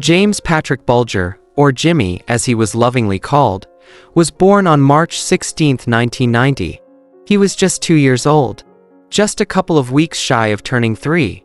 James Patrick Bulger, or Jimmy as he was lovingly called, was born on March 16, 1990. He was just 2 years old, just a couple of weeks shy of turning 3,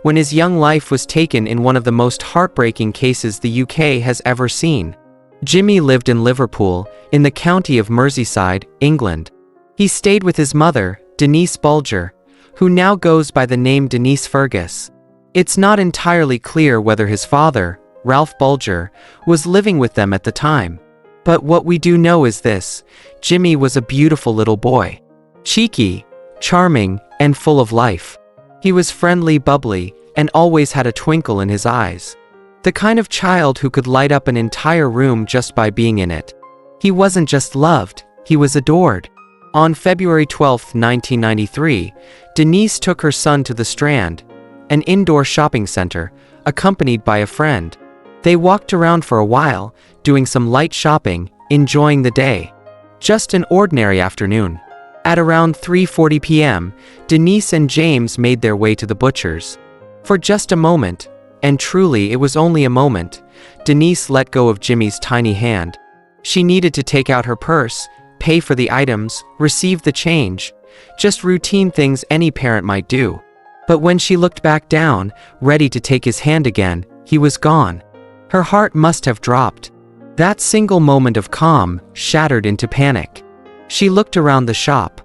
when his young life was taken in one of the most heartbreaking cases the UK has ever seen. Jimmy lived in Liverpool, in the county of Merseyside, England. He stayed with his mother, Denise Bulger, who now goes by the name Denise Fergus. It's not entirely clear whether his father, Ralph Bulger, was living with them at the time. But what we do know is this: Jimmy was a beautiful little boy. Cheeky, charming, and full of life. He was friendly, bubbly, and always had a twinkle in his eyes. The kind of child who could light up an entire room just by being in it. He wasn't just loved, he was adored. On February 12, 1993, Denise took her son to the Strand, an indoor shopping center, accompanied by a friend. They walked around for a while, doing some light shopping, enjoying the day. Just an ordinary afternoon. At around 3:40 p.m., Denise and James made their way to the butcher's. For just a moment, and truly it was only a moment, Denise let go of Jimmy's tiny hand. She needed to take out her purse, pay for the items, receive the change, just routine things any parent might do. But when she looked back down, ready to take his hand again, he was gone. Her heart must have dropped. That single moment of calm shattered into panic. She looked around the shop.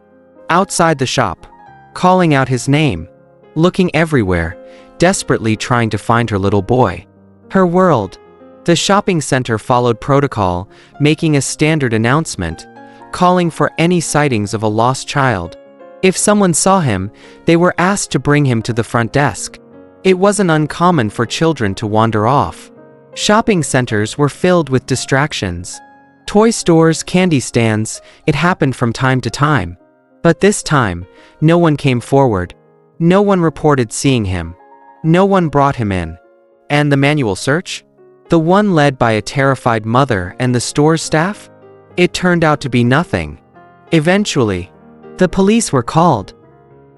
Outside the shop. Calling out his name. Looking everywhere, desperately trying to find her little boy. Her world. The shopping center followed protocol, making a standard announcement, calling for any sightings of a lost child. If someone saw him, they were asked to bring him to the front desk. It wasn't uncommon for children to wander off. Shopping centers were filled with distractions. Toy stores, candy stands, it happened from time to time. But this time, no one came forward. No one reported seeing him. No one brought him in. And the manual search? The one led by a terrified mother and the store staff? It turned out to be nothing. Eventually, the police were called.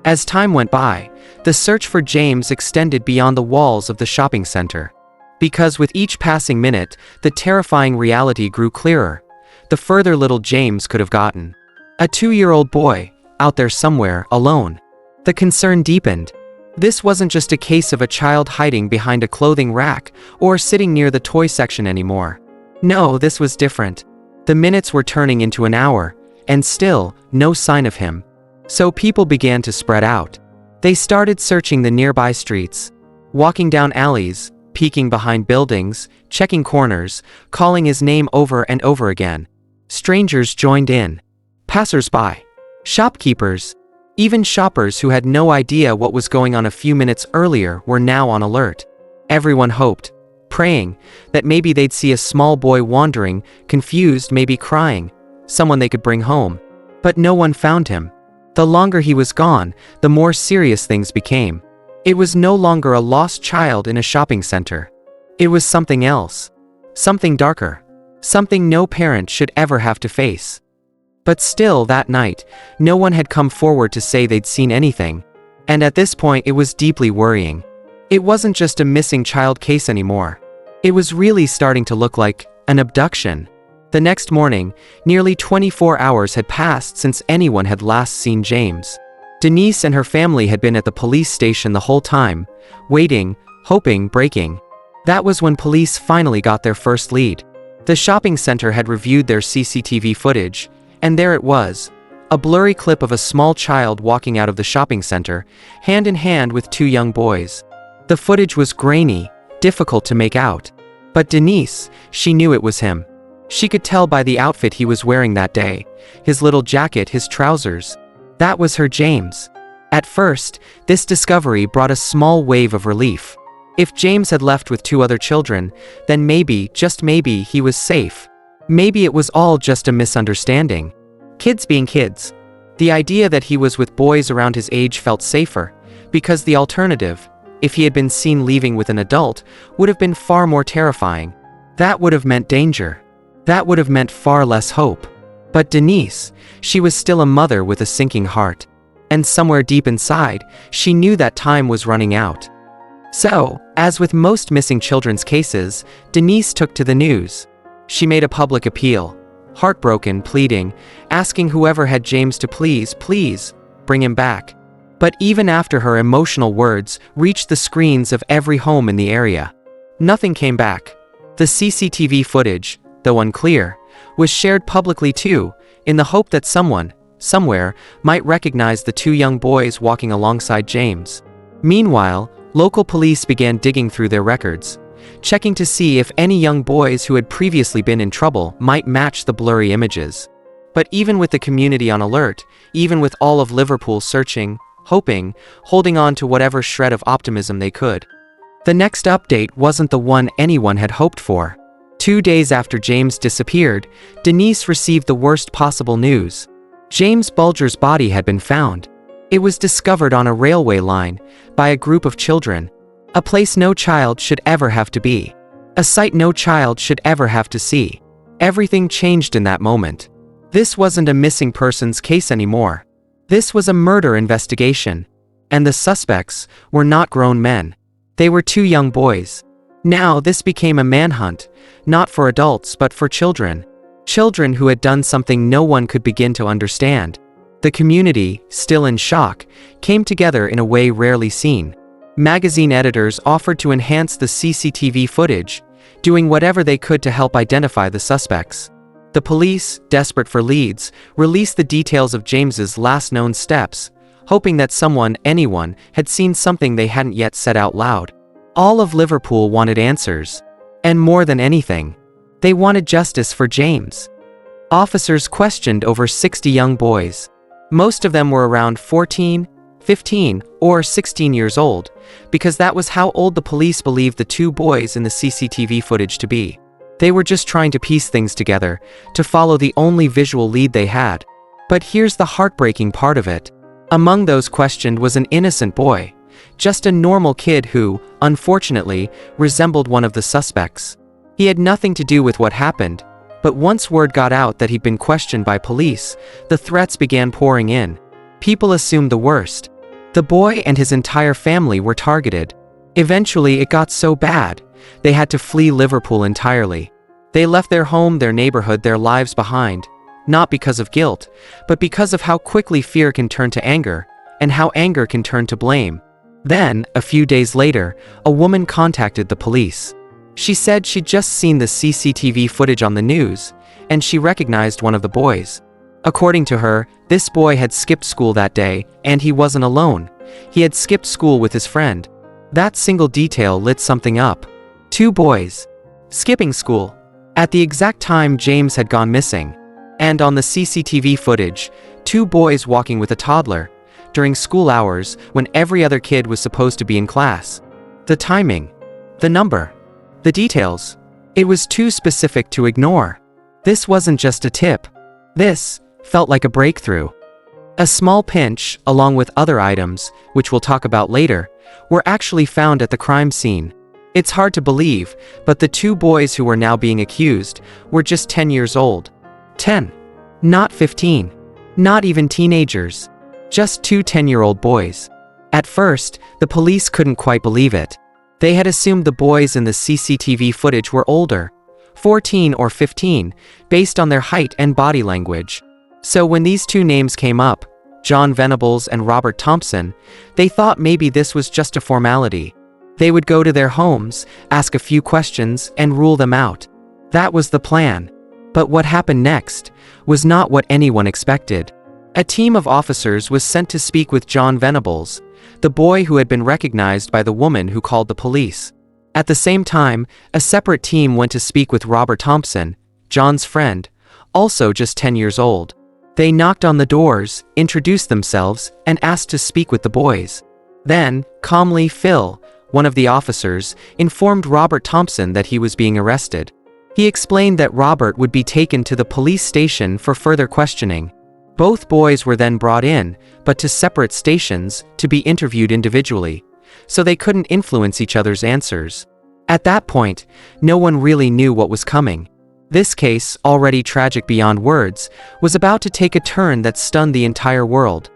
As time went by, the search for James extended beyond the walls of the shopping center. Because with each passing minute, the terrifying reality grew clearer. The further little James could have gotten. A 2-year-old boy, out there somewhere, alone. The concern deepened. This wasn't just a case of a child hiding behind a clothing rack or sitting near the toy section anymore. No, this was different. The minutes were turning into an hour, and still, no sign of him. So people began to spread out. They started searching the nearby streets, walking down alleys, peeking behind buildings, checking corners, calling his name over and over again. Strangers joined in. Passers-by. Shopkeepers. Even shoppers who had no idea what was going on a few minutes earlier were now on alert. Everyone hoped, praying, that maybe they'd see a small boy wandering, confused, maybe crying, someone they could bring home. But no one found him. The longer he was gone, the more serious things became. It was no longer a lost child in a shopping center. It was something else. Something darker. Something no parent should ever have to face. But still, that night, no one had come forward to say they'd seen anything. And at this point, it was deeply worrying. It wasn't just a missing child case anymore. It was really starting to look like an abduction. The next morning, nearly 24 hours had passed since anyone had last seen James. Denise and her family had been at the police station the whole time, waiting, hoping, breaking. That was when police finally got their first lead. The shopping center had reviewed their CCTV footage, and there it was, a blurry clip of a small child walking out of the shopping center, hand in hand with 2 young boys. The footage was grainy, difficult to make out. But Denise, she knew it was him. She could tell by the outfit he was wearing that day, his little jacket, his trousers. That was her James. At first, this discovery brought a small wave of relief. If James had left with 2 other children, then maybe, just maybe, he was safe. Maybe it was all just a misunderstanding. Kids being kids. The idea that he was with boys around his age felt safer, because the alternative, if he had been seen leaving with an adult, would have been far more terrifying. That would have meant danger. That would have meant far less hope. But Denise, she was still a mother with a sinking heart. And somewhere deep inside, she knew that time was running out. So, As with most missing children's cases, Denise took to the news. She made a public appeal, heartbroken, pleading, asking whoever had James to please bring him back. But even after her emotional words reached the screens of every home in the area, nothing came back. The CCTV footage, though unclear, was shared publicly too, in the hope that someone, somewhere, might recognize the two young boys walking alongside James. Meanwhile, local police began digging through their records, checking to see if any young boys who had previously been in trouble might match the blurry images. But even with the community on alert, even with all of Liverpool searching, hoping, holding on to whatever shred of optimism they could, the next update wasn't the one anyone had hoped for. 2 days after James disappeared, Denise received the worst possible news. James Bulger's body had been found. It was discovered on a railway line, by a group of children. A place no child should ever have to be. A sight no child should ever have to see. Everything changed in that moment. This wasn't a missing persons case anymore. This was a murder investigation. And the suspects were not grown men. They were two young boys. Now this became a manhunt, not for adults but for children. Children who had done something no one could begin to understand. The community, still in shock, came together in a way rarely seen. Magazine editors offered to enhance the CCTV footage, doing whatever they could to help identify the suspects. The police, desperate for leads, released the details of James's last known steps, hoping that someone, anyone, had seen something they hadn't yet said out loud. All of Liverpool wanted answers. And more than anything, they wanted justice for James. Officers questioned over 60 young boys. Most of them were around 14, 15, or 16 years old, because that was how old the police believed the two boys in the CCTV footage to be. They were just trying to piece things together, to follow the only visual lead they had. But here's the heartbreaking part of it. Among those questioned was an innocent boy, just a normal kid who, unfortunately, resembled one of the suspects. He had nothing to do with what happened, but once word got out that he'd been questioned by police, the threats began pouring in. People assumed the worst. The boy and his entire family were targeted. Eventually it got so bad, they had to flee Liverpool entirely. They left their home, their neighborhood, their lives behind, not because of guilt, but because of how quickly fear can turn to anger, and how anger can turn to blame. Then, a few days later, a woman contacted the police. She said she'd just seen the CCTV footage on the news, and she recognized one of the boys. According to her, this boy had skipped school that day, and he wasn't alone. He had skipped school with his friend. That single detail lit something up. Two boys. Skipping school. At the exact time James had gone missing. And on the CCTV footage, two boys walking with a toddler, during school hours when every other kid was supposed to be in class. The timing. The number. The details. It was too specific to ignore. This wasn't just a tip. This felt like a breakthrough. A small pinch, along with other items, which we'll talk about later, were actually found at the crime scene. It's hard to believe, but the two boys who were now being accused were just 10 years old. 10. Not 15. Not even teenagers. Just two 10-year-old boys. At first, the police couldn't quite believe it. They had assumed the boys in the CCTV footage were older, 14 or 15, based on their height and body language. So when these two names came up, John Venables and Robert Thompson, they thought maybe this was just a formality. They would go to their homes, ask a few questions, and rule them out. That was the plan. But what happened next was not what anyone expected. A team of officers was sent to speak with John Venables, the boy who had been recognized by the woman who called the police. At the same time, a separate team went to speak with Robert Thompson, John's friend, also just 10 years old. They knocked on the doors, introduced themselves, and asked to speak with the boys. Then, calmly, Phil, one of the officers, informed Robert Thompson that he was being arrested. He explained that Robert would be taken to the police station for further questioning. Both boys were then brought in, but to separate stations, to be interviewed individually, so they couldn't influence each other's answers. At that point, no one really knew what was coming. This case, already tragic beyond words, was about to take a turn that stunned the entire world.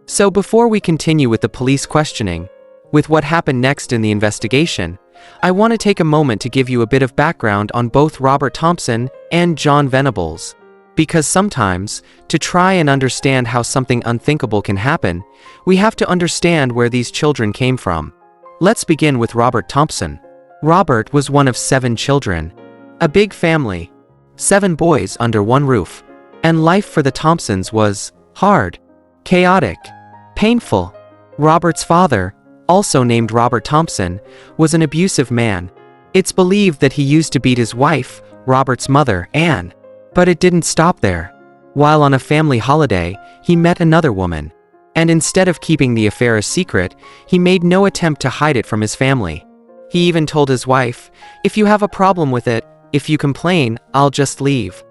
So before we continue with the police questioning, with what happened next in the investigation, I want to take a moment to give you a bit of background on both Robert Thompson and John Venables. Because sometimes, to try and understand how something unthinkable can happen, we have to understand where these children came from. Let's begin with Robert Thompson. Robert was one of 7 children. A big family. 7 boys under one roof. And life for the Thompsons was hard, chaotic, painful. Robert's father, also named Robert Thompson, was an abusive man. It's believed that he used to beat his wife, Robert's mother, Anne. But it didn't stop there. While on a family holiday, he met another woman. And instead of keeping the affair a secret, he made no attempt to hide it from his family. He even told his wife, "If you have a problem with it, if you complain, I'll just leave."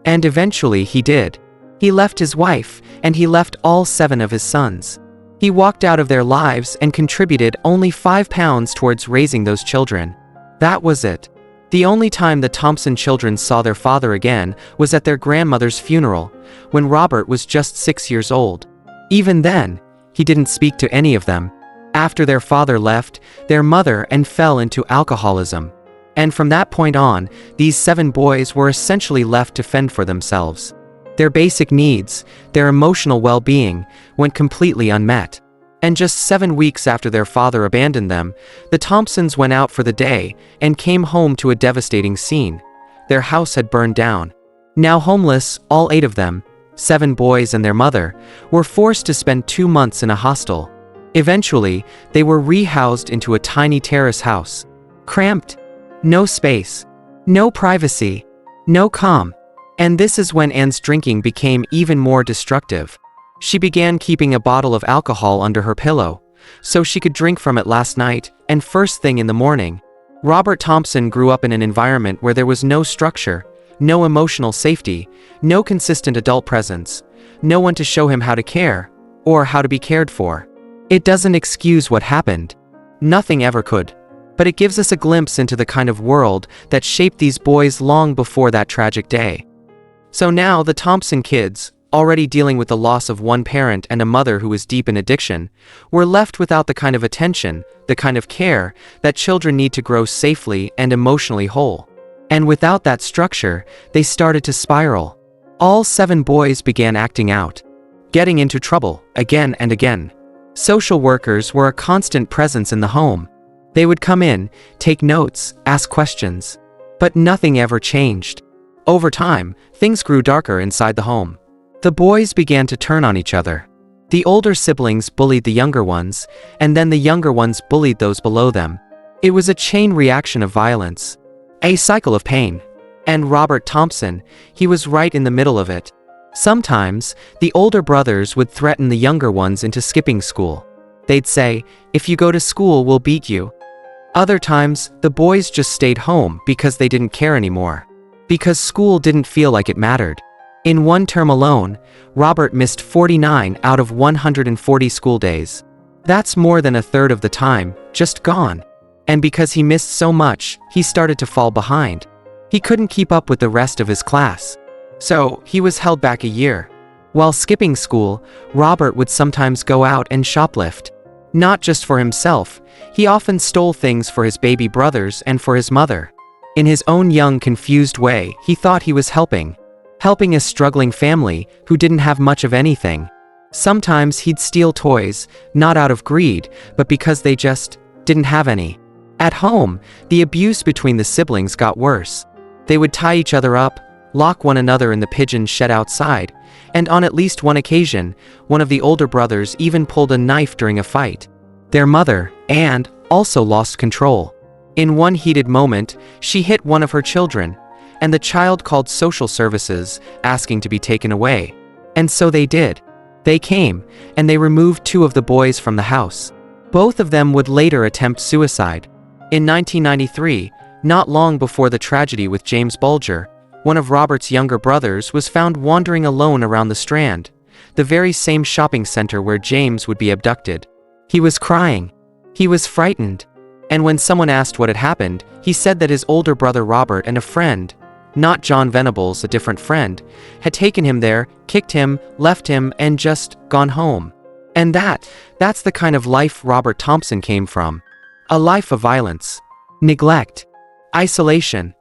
And eventually he did. He left his wife, and he left all 7 of his sons. He walked out of their lives and contributed only £5 towards raising those children. That was it. The only time the Thompson children saw their father again was at their grandmother's funeral, when Robert was just 6 years old. Even then, he didn't speak to any of them. After their father left, their mother and fell into alcoholism. And from that point on, these 7 boys were essentially left to fend for themselves. Their basic needs, their emotional well-being, went completely unmet. And just 7 weeks after their father abandoned them, the Thompsons went out for the day and came home to a devastating scene. Their house had burned down. Now homeless, all 8 of them, 7 boys and their mother, were forced to spend 2 months in a hostel. Eventually, they were rehoused into a tiny terrace house. Cramped. No space. No privacy. No calm. And this is when Anne's drinking became even more destructive. She began keeping a bottle of alcohol under her pillow, so she could drink from it last night and first thing in the morning. Robert Thompson grew up in an environment where there was no structure, no emotional safety, no consistent adult presence, no one to show him how to care, or how to be cared for. It doesn't excuse what happened. Nothing ever could. But it gives us a glimpse into the kind of world that shaped these boys long before that tragic day. So now the Thompson kids, already dealing with the loss of one parent and a mother who was deep in addiction, were left without the kind of attention, the kind of care, that children need to grow safely and emotionally whole. And without that structure, they started to spiral. All 7 boys began acting out, getting into trouble, again and again. Social workers were a constant presence in the home. They would come in, take notes, ask questions. But nothing ever changed. Over time, things grew darker inside the home. The boys began to turn on each other. The older siblings bullied the younger ones, and then the younger ones bullied those below them. It was a chain reaction of violence. A cycle of pain. And Robert Thompson, he was right in the middle of it. Sometimes, the older brothers would threaten the younger ones into skipping school. They'd say, "If you go to school, we'll beat you." Other times, the boys just stayed home because they didn't care anymore. Because school didn't feel like it mattered. In one term alone, Robert missed 49 out of 140 school days. That's more than a third of the time, just gone. And because he missed so much, he started to fall behind. He couldn't keep up with the rest of his class. So, he was held back a year. While skipping school, Robert would sometimes go out and shoplift. Not just for himself, he often stole things for his baby brothers and for his mother. In his own young, confused way, he thought he was helping a struggling family who didn't have much of anything. Sometimes he'd steal toys, not out of greed, but because they just didn't have any. At home, the abuse between the siblings got worse. They would tie each other up, lock one another in the pigeon shed outside, and on at least one occasion, one of the older brothers even pulled a knife during a fight. Their mother, Anne, also lost control. In one heated moment, she hit one of her children, and the child called social services, asking to be taken away. And so they did. They came, and they removed 2 of the boys from the house. Both of them would later attempt suicide. In 1993, not long before the tragedy with James Bulger, one of Robert's younger brothers was found wandering alone around the Strand, the very same shopping center where James would be abducted. He was crying. He was frightened. And when someone asked what had happened, he said that his older brother Robert and a friend, not John Venables, a different friend, had taken him there, kicked him, left him, and just gone home. And that's the kind of life Robert Thompson came from. A life of violence. neglect, isolation,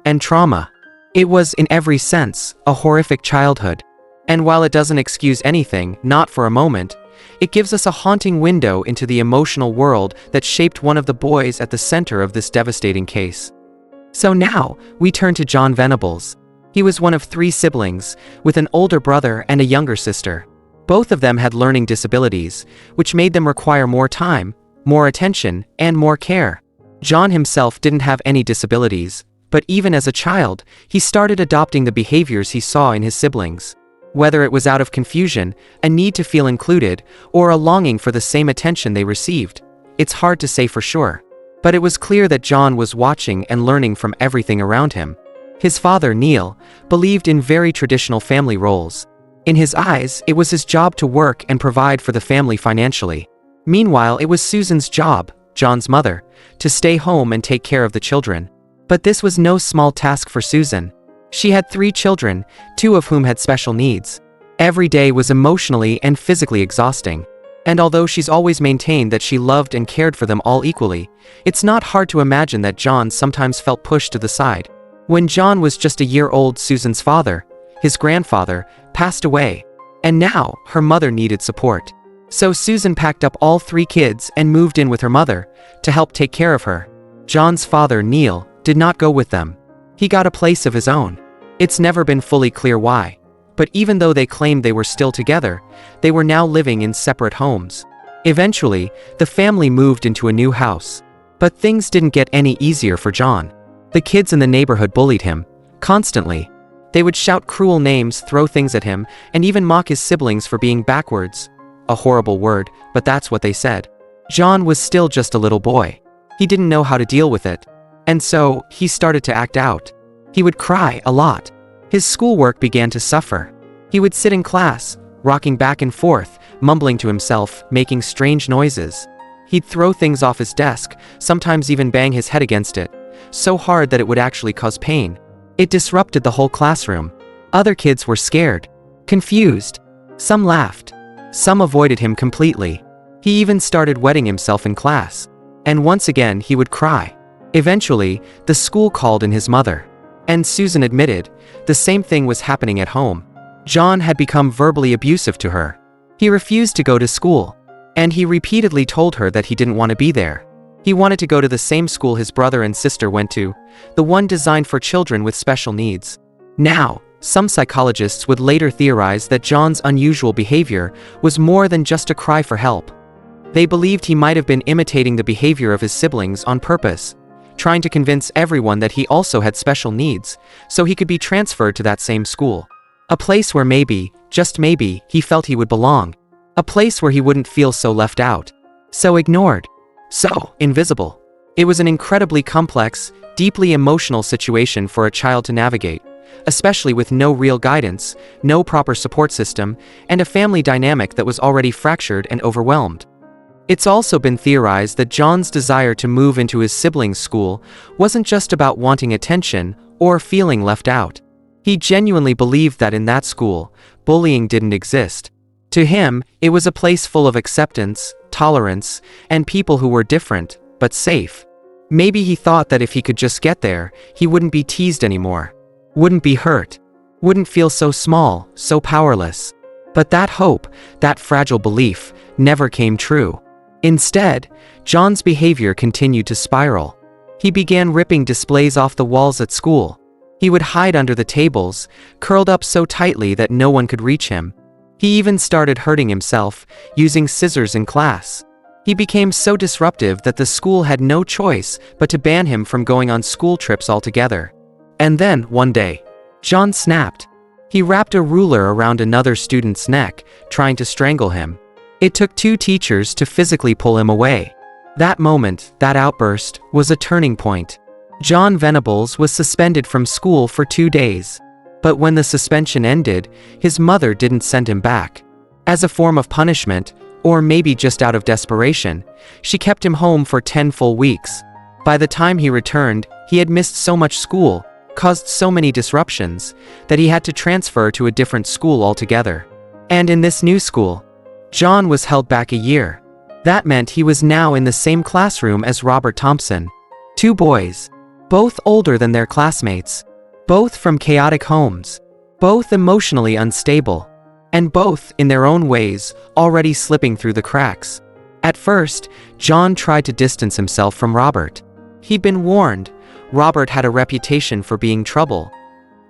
and trauma. It was, in every sense, a horrific childhood. And while it doesn't excuse anything, not for a moment, it gives us a haunting window into the emotional world that shaped one of the boys at the center of this devastating case. So now, we turn to John Venables. He was one of 3 siblings, with an older brother and a younger sister. Both of them had learning disabilities, which made them require more time, more attention, and more care. John himself didn't have any disabilities, but even as a child, he started adopting the behaviors he saw in his siblings. Whether it was out of confusion, a need to feel included, or a longing for the same attention they received, it's hard to say for sure. But it was clear that John was watching and learning from everything around him. His father, Neil, believed in very traditional family roles. In his eyes, it was his job to work and provide for the family financially. Meanwhile, it was Susan's job, John's mother, to stay home and take care of the children. But this was no small task for Susan. She had 3 children, 2 of whom had special needs. Every day was emotionally and physically exhausting. And although she's always maintained that she loved and cared for them all equally, it's not hard to imagine that John sometimes felt pushed to the side. When John was just a year old, Susan's father, his grandfather, passed away. And now, her mother needed support. So Susan packed up all 3 kids and moved in with her mother, to help take care of her. John's father, Neil, did not go with them. He got a place of his own. It's never been fully clear why. But even though they claimed they were still together, they were now living in separate homes. Eventually, the family moved into a new house. But things didn't get any easier for John. The kids in the neighborhood bullied him, constantly. They would shout cruel names, throw things at him, and even mock his siblings for being backwards. A horrible word, but that's what they said. John was still just a little boy. He didn't know how to deal with it. And so, he started to act out. He would cry a lot. His schoolwork began to suffer. He would sit in class, rocking back and forth, mumbling to himself, making strange noises. He'd throw things off his desk, sometimes even bang his head against it, so hard that it would actually cause pain. It disrupted the whole classroom. Other kids were scared, confused. Some laughed. Some avoided him completely. He even started wetting himself in class. And once again, he would cry. Eventually, the school called in his mother. And Susan admitted, the same thing was happening at home. John had become verbally abusive to her. He refused to go to school. And he repeatedly told her that he didn't want to be there. He wanted to go to the same school his brother and sister went to, the one designed for children with special needs. Now, some psychologists would later theorize that John's unusual behavior was more than just a cry for help. They believed he might have been imitating the behavior of his siblings on purpose, trying to convince everyone that he also had special needs, so he could be transferred to that same school. A place where maybe, just maybe, he felt he would belong. A place where he wouldn't feel so left out, so ignored, so invisible. It was an incredibly complex, deeply emotional situation for a child to navigate, especially with no real guidance, no proper support system, and a family dynamic that was already fractured and overwhelmed. It's also been theorized that John's desire to move into his siblings' school wasn't just about wanting attention or feeling left out. He genuinely believed that in that school, bullying didn't exist. To him, it was a place full of acceptance, tolerance, and people who were different, but safe. Maybe he thought that if he could just get there, he wouldn't be teased anymore, wouldn't be hurt, wouldn't feel so small, so powerless. But that hope, that fragile belief, never came true. Instead, John's behavior continued to spiral. He began ripping displays off the walls at school. He would hide under the tables, curled up so tightly that no one could reach him. He even started hurting himself, using scissors in class. He became so disruptive that the school had no choice but to ban him from going on school trips altogether. And then, one day, John snapped. He wrapped a ruler around another student's neck, trying to strangle him. It took 2 teachers to physically pull him away. That moment, that outburst, was a turning point. John Venables was suspended from school for 2 days. But when the suspension ended, his mother didn't send him back. As a form of punishment, or maybe just out of desperation, she kept him home for 10 full weeks. By the time he returned, he had missed so much school, caused so many disruptions, that he had to transfer to a different school altogether. And in this new school, John was held back a year. That meant he was now in the same classroom as Robert Thompson. Two boys. Both older than their classmates. Both from chaotic homes. Both emotionally unstable. And both, in their own ways, already slipping through the cracks. At first, John tried to distance himself from Robert. He'd been warned. Robert had a reputation for being trouble.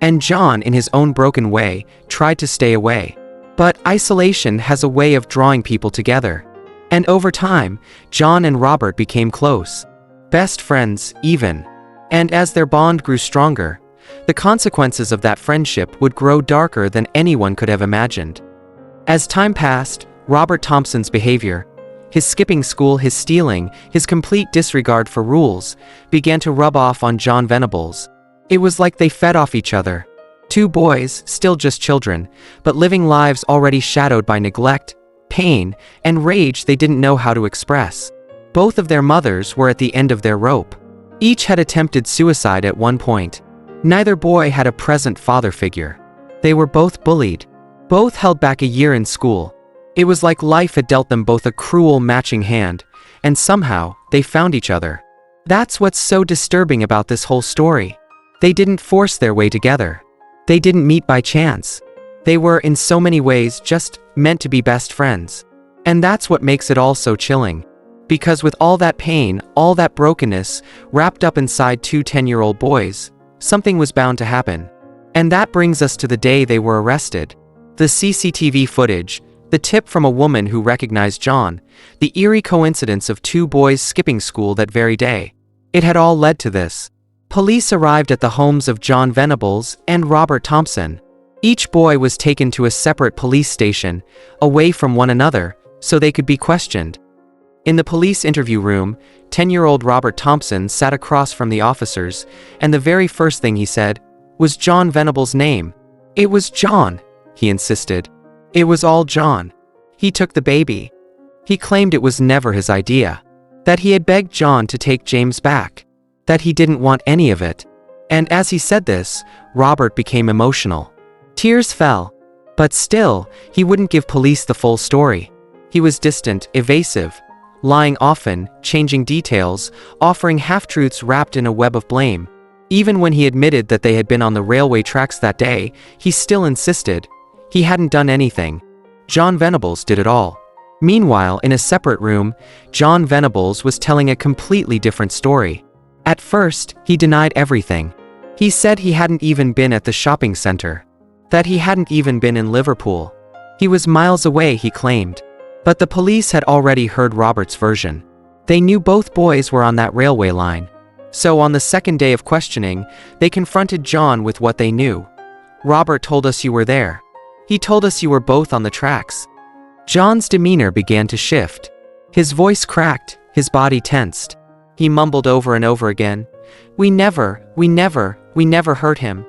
And John, in his own broken way, tried to stay away. But isolation has a way of drawing people together. And over time, John and Robert became close. Best friends, even. And as their bond grew stronger, the consequences of that friendship would grow darker than anyone could have imagined. As time passed, Robert Thompson's behavior, his skipping school, his stealing, his complete disregard for rules, began to rub off on John Venables. It was like they fed off each other. Two boys, still just children, but living lives already shadowed by neglect, pain, and rage they didn't know how to express. Both of their mothers were at the end of their rope. Each had attempted suicide at one point. Neither boy had a present father figure. They were both bullied. Both held back a year in school. It was like life had dealt them both a cruel matching hand, and somehow, they found each other. That's what's so disturbing about this whole story. They didn't force their way together. They didn't meet by chance. They were, in so many ways, just meant to be best friends. And that's what makes it all so chilling. Because with all that pain, all that brokenness, wrapped up inside two 10-year-old boys, something was bound to happen. And that brings us to the day they were arrested. The CCTV footage, the tip from a woman who recognized John, the eerie coincidence of two boys skipping school that very day. It had all led to this. Police arrived at the homes of John Venables and Robert Thompson. Each boy was taken to a separate police station, away from one another, so they could be questioned. In the police interview room, 10-year-old Robert Thompson sat across from the officers, and the very first thing he said was John Venables' name. It was John, he insisted. It was all John. He took the baby. He claimed it was never his idea. That he had begged John to take James back. That he didn't want any of it. And as he said this, Robert became emotional. Tears fell. But still, he wouldn't give police the full story. He was distant, evasive, lying often, changing details, offering half-truths wrapped in a web of blame. Even when he admitted that they had been on the railway tracks that day, he still insisted. He hadn't done anything. John Venables did it all. Meanwhile, in a separate room, John Venables was telling a completely different story. At first, he denied everything. He said he hadn't even been at the shopping center. That he hadn't even been in Liverpool. He was miles away, he claimed. But the police had already heard Robert's version. They knew both boys were on that railway line. So on the second day of questioning, they confronted John with what they knew. Robert told us you were there. He told us you were both on the tracks. John's demeanor began to shift. His voice cracked, his body tensed. He mumbled over and over again, we never hurt him.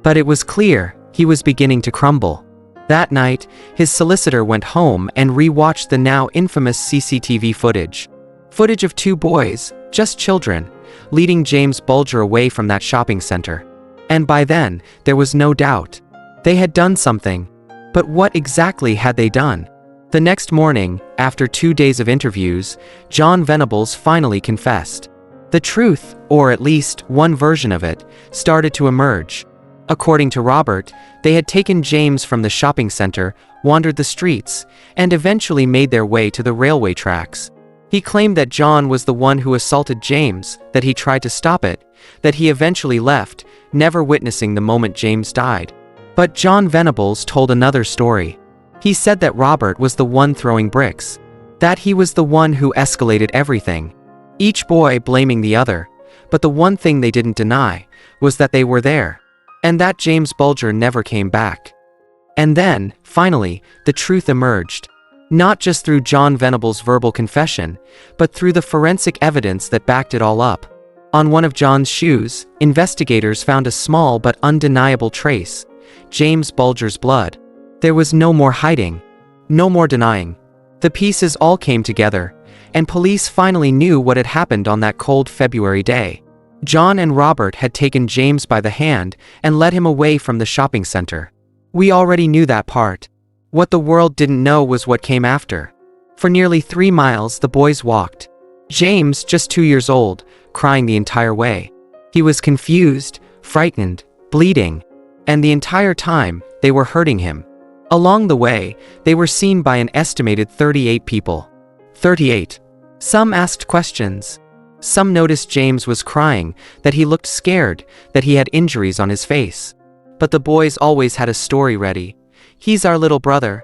But it was clear, he was beginning to crumble. That night, his solicitor went home and re-watched the now infamous CCTV footage. Footage of two boys, just children, leading James Bulger away from that shopping center. And by then, there was no doubt. They had done something. But what exactly had they done? The next morning, after 2 days of interviews, John Venables finally confessed. The truth, or at least one version of it, started to emerge. According to Robert, they had taken James from the shopping center, wandered the streets, and eventually made their way to the railway tracks. He claimed that John was the one who assaulted James, that he tried to stop it, that he eventually left, never witnessing the moment James died. But John Venables told another story. He said that Robert was the one throwing bricks. That he was the one who escalated everything. Each boy blaming the other, but the one thing they didn't deny was that they were there. And that James Bulger never came back. And then, finally, the truth emerged. Not just through John Venables' verbal confession, but through the forensic evidence that backed it all up. On one of John's shoes, investigators found a small but undeniable trace. James Bulger's blood. There was no more hiding. No more denying. The pieces all came together, and police finally knew what had happened on that cold February day. John and Robert had taken James by the hand and led him away from the shopping center. We already knew that part. What the world didn't know was what came after. For nearly 3 miles the boys walked. James, just 2 years old, crying the entire way. He was confused, frightened, bleeding. And the entire time, they were hurting him. Along the way, they were seen by an estimated 38 people. 38. Some asked questions. Some noticed James was crying, that he looked scared, that he had injuries on his face. But the boys always had a story ready. "He's our little brother.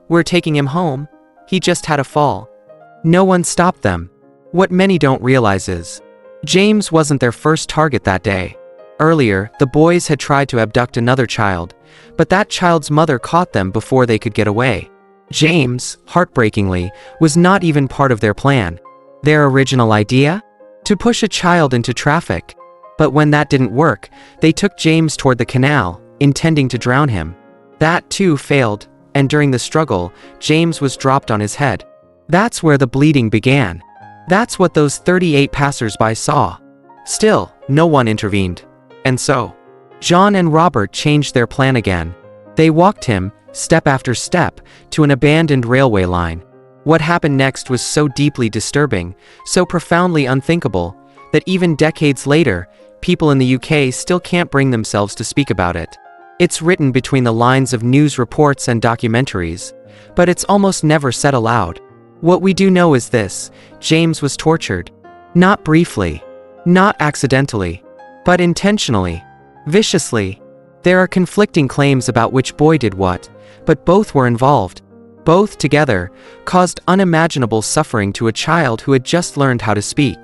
We're taking him home. He just had a fall." No one stopped them. What many don't realize is, James wasn't their first target that day. Earlier, the boys had tried to abduct another child, but that child's mother caught them before they could get away. James, heartbreakingly, was not even part of their plan. Their original idea? To push a child into traffic. But when that didn't work, they took James toward the canal, intending to drown him. That too failed, and during the struggle, James was dropped on his head. That's where the bleeding began. That's what those 38 passers-by saw. Still, no one intervened. And so, John and Robert changed their plan again. They walked him, step after step, to an abandoned railway line. What happened next was so deeply disturbing, so profoundly unthinkable, that even decades later, people in the UK still can't bring themselves to speak about it. It's written between the lines of news reports and documentaries, but it's almost never said aloud. What we do know is this: James was tortured. Not briefly. Not accidentally. But intentionally. Viciously. There are conflicting claims about which boy did what, but both were involved. Both together caused unimaginable suffering to a child who had just learned how to speak.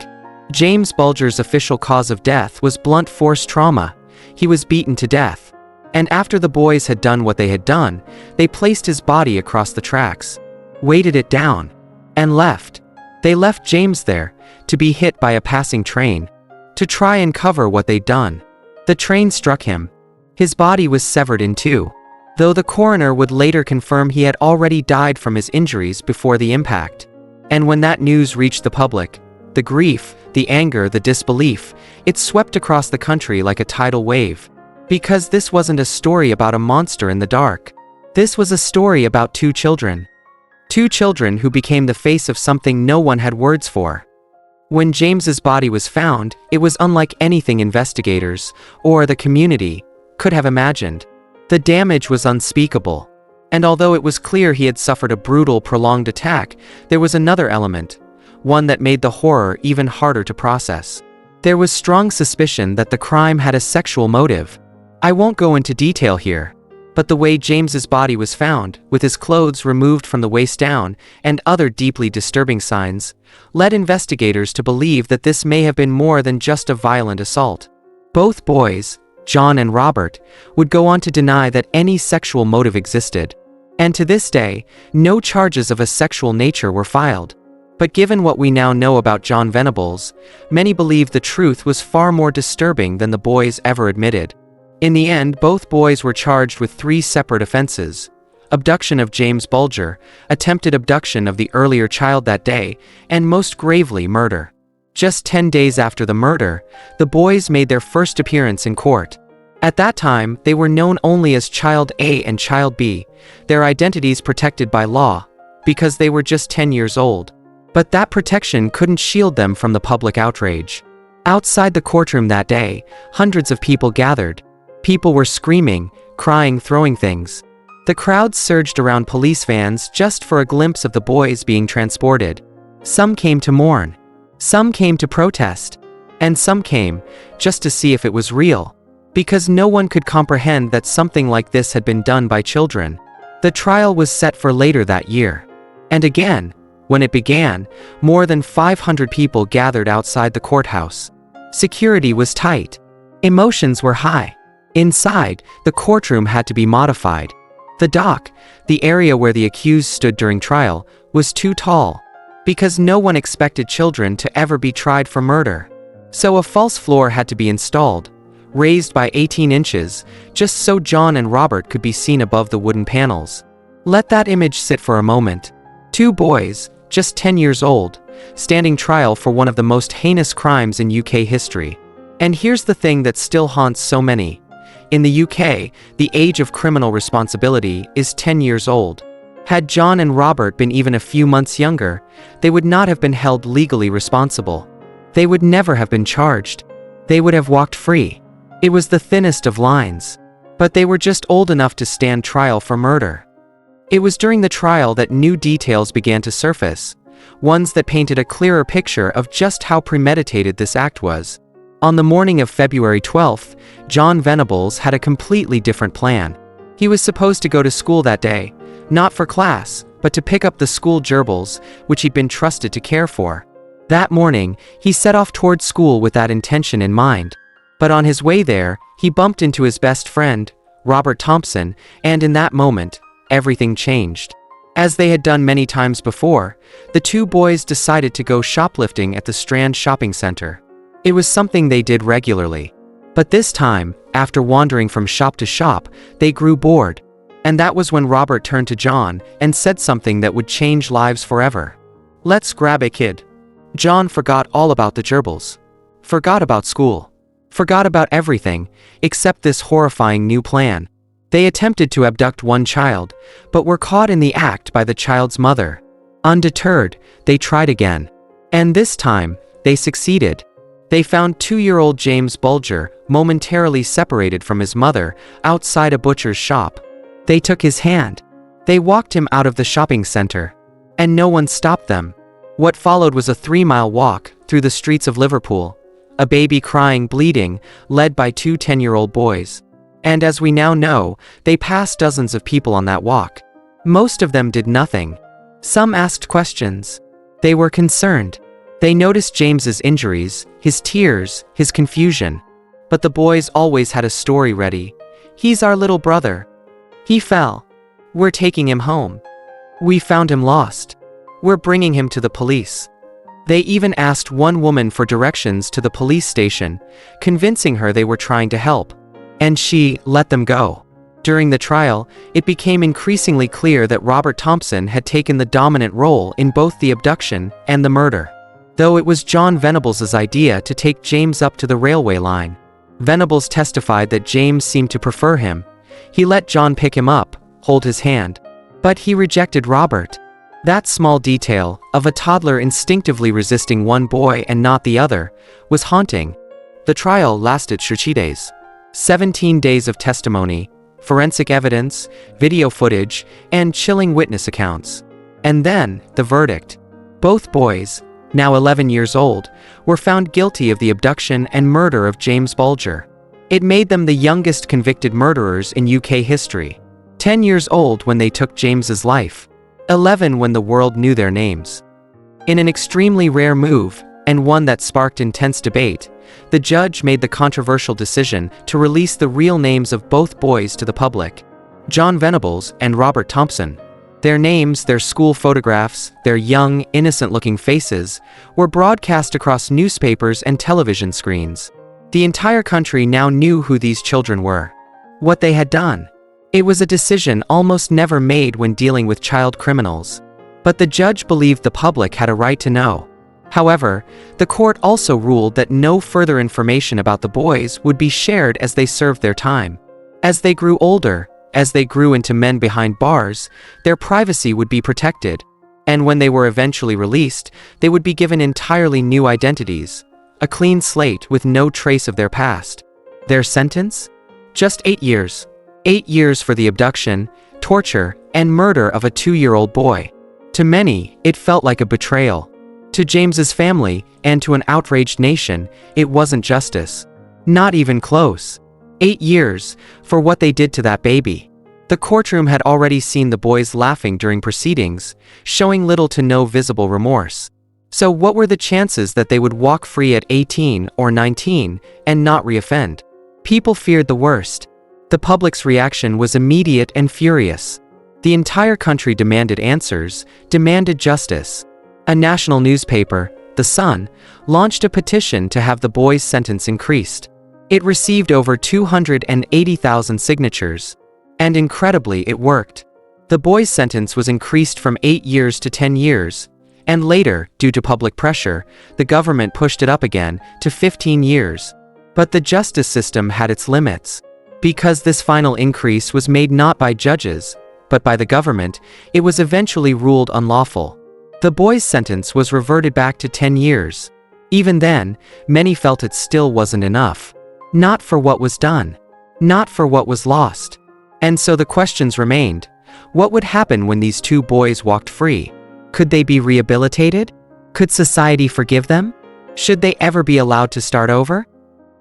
James Bulger's official cause of death was blunt force trauma. He was beaten to death. And after the boys had done what they had done, they placed his body across the tracks, weighted it down, and left. They left James there, to be hit by a passing train, to try and cover what they'd done. The train struck him. His body was severed in two, though the coroner would later confirm he had already died from his injuries before the impact. And when that news reached the public, the grief, the anger, the disbelief, it swept across the country like a tidal wave. Because this wasn't a story about a monster in the dark. This was a story about two children. Two children who became the face of something no one had words for. When James's body was found, it was unlike anything investigators, or the community, could have imagined. The damage was unspeakable. And although it was clear he had suffered a brutal, prolonged attack, there was another element, one that made the horror even harder to process. There was strong suspicion that the crime had a sexual motive. I won't go into detail here, but the way James's body was found, with his clothes removed from the waist down, and other deeply disturbing signs, led investigators to believe that this may have been more than just a violent assault. Both boys, John and Robert, would go on to deny that any sexual motive existed. And to this day, no charges of a sexual nature were filed. But given what we now know about John Venables, many believe the truth was far more disturbing than the boys ever admitted. In the end, both boys were charged with 3 separate offenses: abduction of James Bulger, attempted abduction of the earlier child that day, and most gravely, murder. Just 10 days after the murder, the boys made their first appearance in court. At that time, they were known only as Child A and Child B, their identities protected by law, because they were just 10 years old. But that protection couldn't shield them from the public outrage. Outside the courtroom that day, hundreds of people gathered. People were screaming, crying, throwing things. The crowd surged around police vans just for a glimpse of the boys being transported. Some came to mourn. Some came to protest. And some came just to see if it was real. Because no one could comprehend that something like this had been done by children. The trial was set for later that year. And again, when it began, more than 500 people gathered outside the courthouse. Security was tight. Emotions were high. Inside, the courtroom had to be modified. The dock, the area where the accused stood during trial, was too tall, because no one expected children to ever be tried for murder. So a false floor had to be installed, raised by 18 inches, just so John and Robert could be seen above the wooden panels. Let that image sit for a moment. 2 boys, just 10 years old, standing trial for one of the most heinous crimes in UK history. And here's the thing that still haunts so many. In the UK, the age of criminal responsibility is 10 years old. Had John and Robert been even a few months younger, they would not have been held legally responsible. They would never have been charged. They would have walked free. It was the thinnest of lines. But they were just old enough to stand trial for murder. It was during the trial that new details began to surface, ones that painted a clearer picture of just how premeditated this act was. On the morning of February 12th, John Venables had a completely different plan. He was supposed to go to school that day, not for class, but to pick up the school gerbils, which he'd been trusted to care for. That morning, he set off toward school with that intention in mind. But on his way there, he bumped into his best friend, Robert Thompson, and in that moment, everything changed. As they had done many times before, the two boys decided to go shoplifting at the Strand shopping center. It was something they did regularly. But this time, after wandering from shop to shop, they grew bored. And that was when Robert turned to John and said something that would change lives forever. "Let's grab it, kid." John forgot all about the gerbils. Forgot about school. Forgot about everything, except this horrifying new plan. They attempted to abduct one child, but were caught in the act by the child's mother. Undeterred, they tried again. And this time, they succeeded. They found 2-year-old James Bulger, momentarily separated from his mother, outside a butcher's shop. They took his hand. They walked him out of the shopping center. And no one stopped them. What followed was a 3-mile walk through the streets of Liverpool. A baby crying, bleeding, led by 2 10-year-old boys. And as we now know, they passed dozens of people on that walk. Most of them did nothing. Some asked questions. They were concerned. They noticed James's injuries, his tears, his confusion. But the boys always had a story ready. "He's our little brother. He fell. We're taking him home. We found him lost. We're bringing him to the police." They even asked one woman for directions to the police station, convincing her they were trying to help. And she let them go. During the trial, it became increasingly clear that Robert Thompson had taken the dominant role in both the abduction and the murder. Though it was John Venables' idea to take James up to the railway line. Venables testified that James seemed to prefer him. He let John pick him up, hold his hand. But he rejected Robert. That small detail, of a toddler instinctively resisting one boy and not the other, was haunting. The trial lasted 30 days. 17 days of testimony, forensic evidence, video footage, and chilling witness accounts. And then, the verdict. Both boys, now 11 years old, were found guilty of the abduction and murder of James Bulger. It made them the youngest convicted murderers in UK history. 10 years old when they took James's life. 11 when the world knew their names. In an extremely rare move, and one that sparked intense debate, the judge made the controversial decision to release the real names of both boys to the public. John Venables and Robert Thompson. Their names, their school photographs, their young, innocent-looking faces, were broadcast across newspapers and television screens. The entire country now knew who these children were. What they had done. It was a decision almost never made when dealing with child criminals. But the judge believed the public had a right to know. However, the court also ruled that no further information about the boys would be shared as they served their time. As they grew older, as they grew into men behind bars, their privacy would be protected. And when they were eventually released, they would be given entirely new identities. A clean slate with no trace of their past. Their sentence? Just 8 years. 8 years for the abduction, torture, and murder of a 2-year-old boy. To many, it felt like a betrayal. To James's family, and to an outraged nation, it wasn't justice. Not even close. 8 years, for what they did to that baby. The courtroom had already seen the boys laughing during proceedings, showing little to no visible remorse. So what were the chances that they would walk free at 18 or 19, and not reoffend? People feared the worst. The public's reaction was immediate and furious. The entire country demanded answers, demanded justice. A national newspaper, The Sun, launched a petition to have the boys' sentence increased. It received over 280,000 signatures. And incredibly, it worked. The boys' sentence was increased from 8 years to 10 years. And later, due to public pressure, the government pushed it up again to 15 years. But the justice system had its limits. Because this final increase was made not by judges, but by the government, it was eventually ruled unlawful. The boy's sentence was reverted back to 10 years. Even then, many felt it still wasn't enough. Not for what was done. Not for what was lost. And so the questions remained. What would happen when these two boys walked free? Could they be rehabilitated? Could society forgive them? Should they ever be allowed to start over?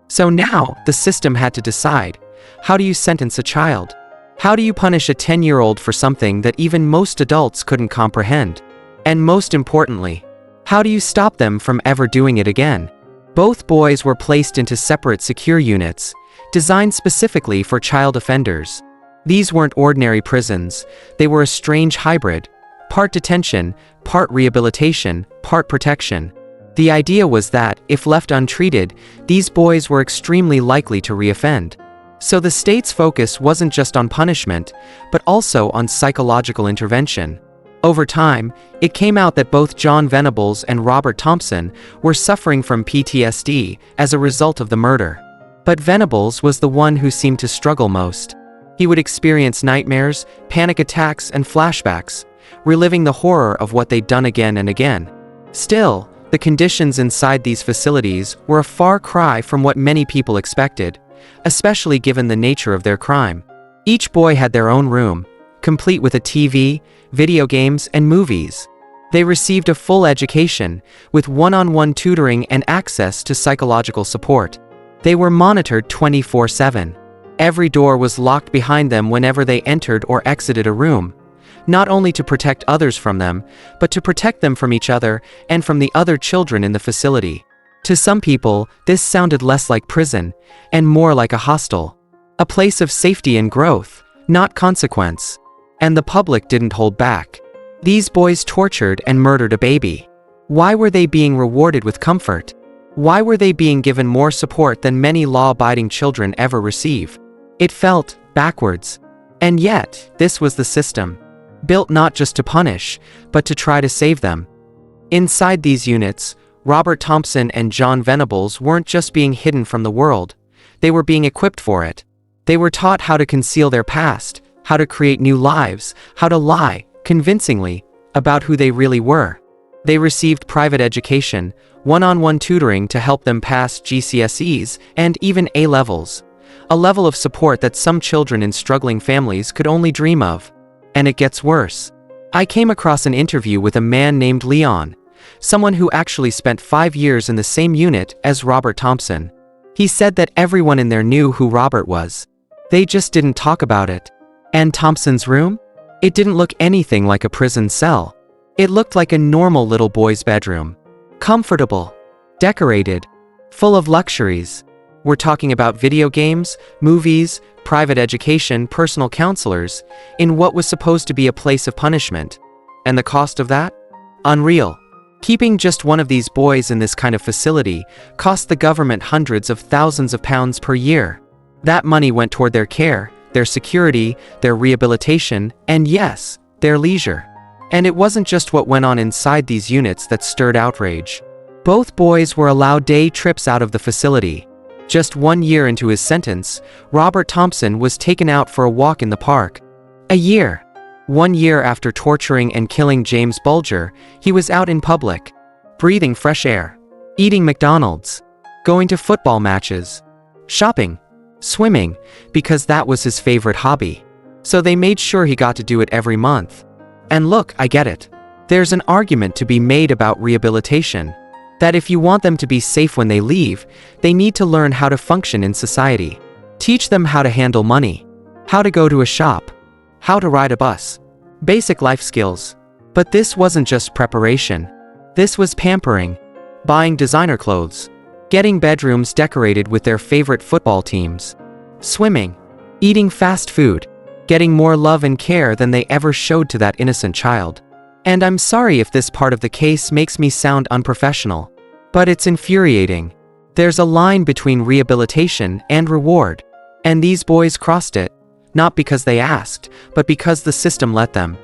So now, the system had to decide. How do you sentence a child? How do you punish a 10-year-old for something that even most adults couldn't comprehend? And most importantly, how do you stop them from ever doing it again? Both boys were placed into separate secure units, designed specifically for child offenders. These weren't ordinary prisons, they were a strange hybrid, part detention, part rehabilitation, part protection. The idea was that, if left untreated, these boys were extremely likely to reoffend. So the state's focus wasn't just on punishment, but also on psychological intervention. Over time, it came out that both John Venables and Robert Thompson were suffering from PTSD as a result of the murder. But Venables was the one who seemed to struggle most. He would experience nightmares, panic attacks, and flashbacks, reliving the horror of what they'd done again and again. Still, the conditions inside these facilities were a far cry from what many people expected, especially given the nature of their crime. Each boy had their own room, complete with a TV, video games, and movies. They received a full education, with one-on-one tutoring and access to psychological support. They were monitored 24/7. Every door was locked behind them whenever they entered or exited a room, not only to protect others from them, but to protect them from each other and from the other children in the facility. To some people, this sounded less like prison, and more like a hostel. A place of safety and growth, not consequence. And the public didn't hold back. These boys tortured and murdered a baby. Why were they being rewarded with comfort? Why were they being given more support than many law-abiding children ever receive? It felt backwards. And yet, this was the system. Built not just to punish, but to try to save them. Inside these units, Robert Thompson and John Venables weren't just being hidden from the world. They were being equipped for it. They were taught how to conceal their past, how to create new lives, how to lie, convincingly, about who they really were. They received private education, one-on-one tutoring to help them pass GCSEs and even A-levels, a level of support that some children in struggling families could only dream of. And it gets worse. I came across an interview with a man named Leon, someone who actually spent 5 years in the same unit as Robert Thompson. He said that everyone in there knew who Robert was. They just didn't talk about it. And Thompson's room? It didn't look anything like a prison cell. It looked like a normal little boy's bedroom. Comfortable. Decorated. Full of luxuries. We're talking about video games, movies, private education, personal counselors, in what was supposed to be a place of punishment. And the cost of that? Unreal. Keeping just one of these boys in this kind of facility cost the government hundreds of thousands of pounds per year. That money went toward their care, their security, their rehabilitation, and yes, their leisure. And it wasn't just what went on inside these units that stirred outrage. Both boys were allowed day trips out of the facility. Just 1 year into his sentence, Robert Thompson was taken out for a walk in the park. A year. 1 year after torturing and killing James Bulger, he was out in public, breathing fresh air, eating McDonald's, going to football matches, shopping, swimming, because that was his favorite hobby. So they made sure he got to do it every month. And look, I get it. There's an argument to be made about rehabilitation. That if you want them to be safe when they leave, they need to learn how to function in society. Teach them how to handle money, how to go to a shop, how to ride a bus. Basic life skills. But this wasn't just preparation. This was pampering, buying designer clothes, getting bedrooms decorated with their favorite football teams, swimming, eating fast food, getting more love and care than they ever showed to that innocent child. And I'm sorry if this part of the case makes me sound unprofessional, but it's infuriating. There's a line between rehabilitation and reward, and these boys crossed it, not because they asked, but because the system let them.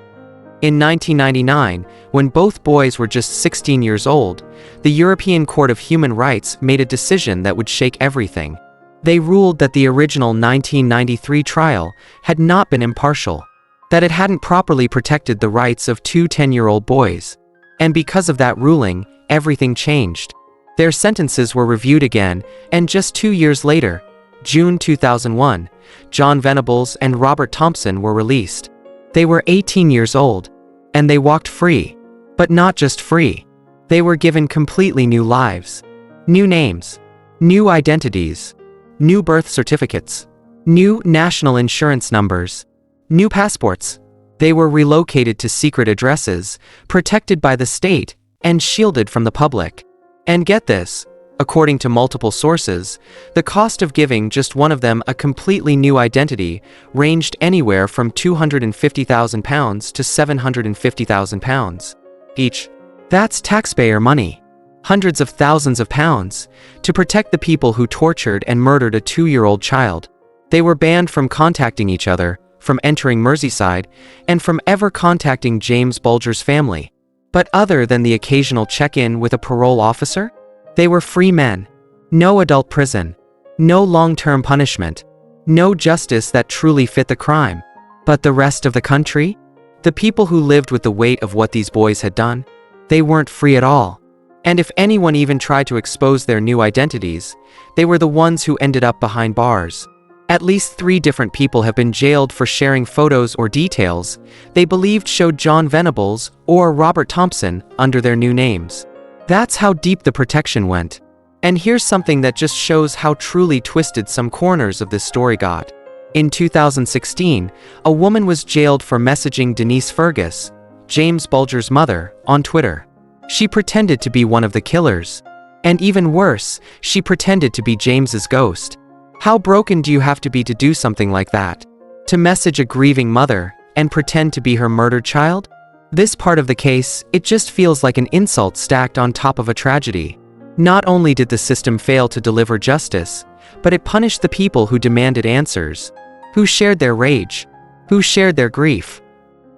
In 1999, when both boys were just 16 years old, the European Court of Human Rights made a decision that would shake everything. They ruled that the original 1993 trial had not been impartial, that it hadn't properly protected the rights of two 10-year-old boys. And because of that ruling, everything changed. Their sentences were reviewed again, and just 2 years later, June 2001, John Venables and Robert Thompson were released. They were 18 years old, and they walked free. But not just free. They were given completely new lives. New names. New identities. New birth certificates. New national insurance numbers. New passports. They were relocated to secret addresses, protected by the state, and shielded from the public. And get this, according to multiple sources, the cost of giving just one of them a completely new identity ranged anywhere from £250,000 to £750,000 each. That's taxpayer money. Hundreds of thousands of pounds, to protect the people who tortured and murdered a 2-year-old child. They were banned from contacting each other, from entering Merseyside, and from ever contacting James Bulger's family. But other than the occasional check-in with a parole officer, they were free men. No adult prison. No long-term punishment. No justice that truly fit the crime. But the rest of the country? The people who lived with the weight of what these boys had done? They weren't free at all. And if anyone even tried to expose their new identities, they were the ones who ended up behind bars. At least 3 different people have been jailed for sharing photos or details they believed showed John Venables or Robert Thompson under their new names. That's how deep the protection went. And here's something that just shows how truly twisted some corners of this story got. In 2016, a woman was jailed for messaging Denise Fergus, James Bulger's mother, on Twitter. She pretended to be one of the killers. And even worse, she pretended to be James's ghost. How broken do you have to be to do something like that? To message a grieving mother and pretend to be her murdered child? This part of the case, it just feels like an insult stacked on top of a tragedy. Not only did the system fail to deliver justice, but it punished the people who demanded answers, who shared their rage, who shared their grief.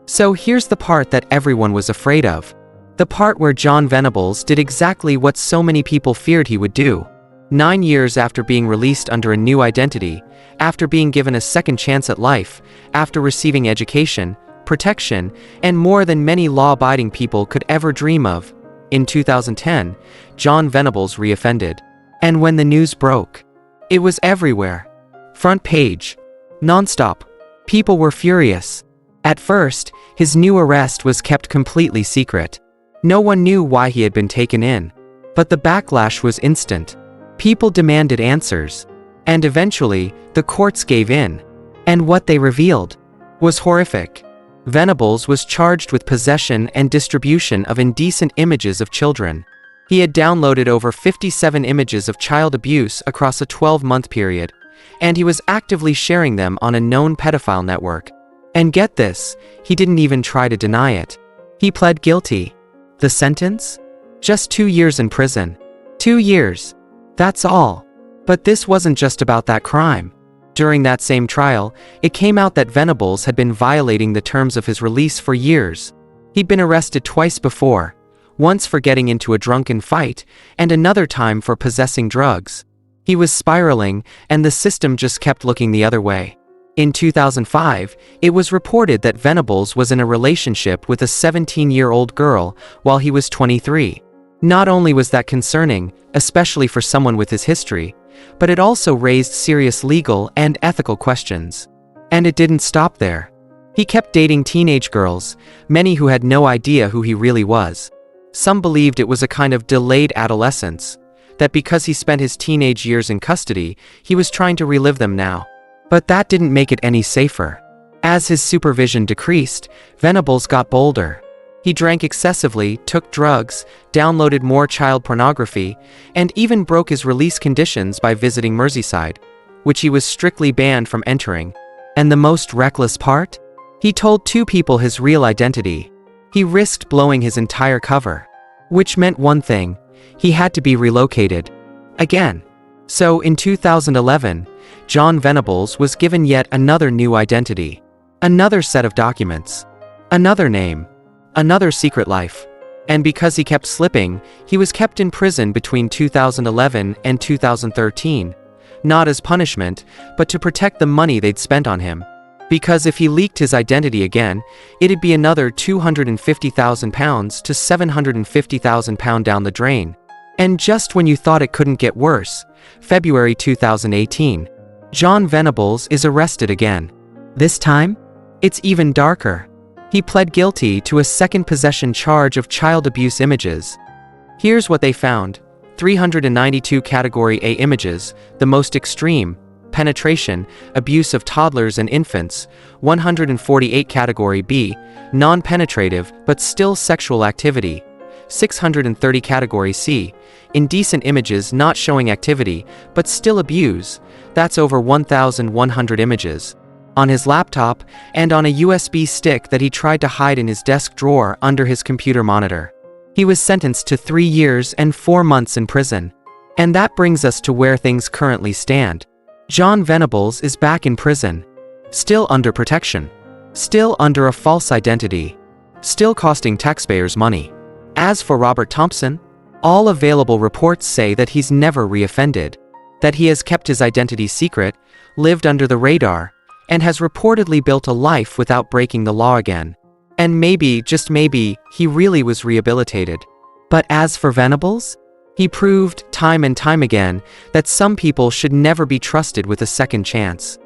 So here's the part that everyone was afraid of. The part where John Venables did exactly what so many people feared he would do. 9 years after being released under a new identity, after being given a second chance at life, after receiving education, protection, and more than many law-abiding people could ever dream of, in 2010, John Venables reoffended. And when the news broke, it was everywhere. Front page. Non-stop. People were furious. At first, his new arrest was kept completely secret. No one knew why he had been taken in. But the backlash was instant. People demanded answers. And eventually, the courts gave in. And what they revealed was horrific. Venables was charged with possession and distribution of indecent images of children. He had downloaded over 57 images of child abuse across a 12-month period, and he was actively sharing them on a known pedophile network. And get this, he didn't even try to deny it. He pled guilty. The sentence? Just 2 years in prison. 2 years. That's all. But this wasn't just about that crime. During that same trial, it came out that Venables had been violating the terms of his release for years. He'd been arrested twice before, once for getting into a drunken fight, and another time for possessing drugs. He was spiraling, and the system just kept looking the other way. In 2005, it was reported that Venables was in a relationship with a 17-year-old girl while he was 23. Not only was that concerning, especially for someone with his history, but it also raised serious legal and ethical questions. And it didn't stop there. He kept dating teenage girls, many who had no idea who he really was. Some believed it was a kind of delayed adolescence, that because he spent his teenage years in custody, he was trying to relive them now. But that didn't make it any safer. As his supervision decreased, Venables got bolder. He drank excessively, took drugs, downloaded more child pornography, and even broke his release conditions by visiting Merseyside, which he was strictly banned from entering. And the most reckless part? He told 2 people his real identity. He risked blowing his entire cover. Which meant one thing: he had to be relocated. Again. So in 2011, John Venables was given yet another new identity. Another set of documents. Another name. Another secret life. And because he kept slipping, he was kept in prison between 2011 and 2013. Not as punishment, but to protect the money they'd spent on him. Because if he leaked his identity again, it'd be another £250,000 to £750,000 down the drain. And just when you thought it couldn't get worse, February 2018, John Venables is arrested again. This time, it's even darker. He pled guilty to a second possession charge of child abuse images. Here's what they found: 392 Category A images, the most extreme, penetration, abuse of toddlers and infants; 148 Category B, non-penetrative but still sexual activity; 630 Category C, indecent images not showing activity but still abuse, that's over 1,100 images, on his laptop and on a USB stick that he tried to hide in his desk drawer under his computer monitor. He was sentenced to 3 years and 4 months in prison. And that brings us to where things currently stand. John Venables is back in prison. Still under protection. Still under a false identity. Still costing taxpayers money. As for Robert Thompson, all available reports say that he's never reoffended, that he has kept his identity secret, lived under the radar, and has reportedly built a life without breaking the law again. And maybe, just maybe, he really was rehabilitated. But as for Venables, he proved time and time again that some people should never be trusted with a second chance.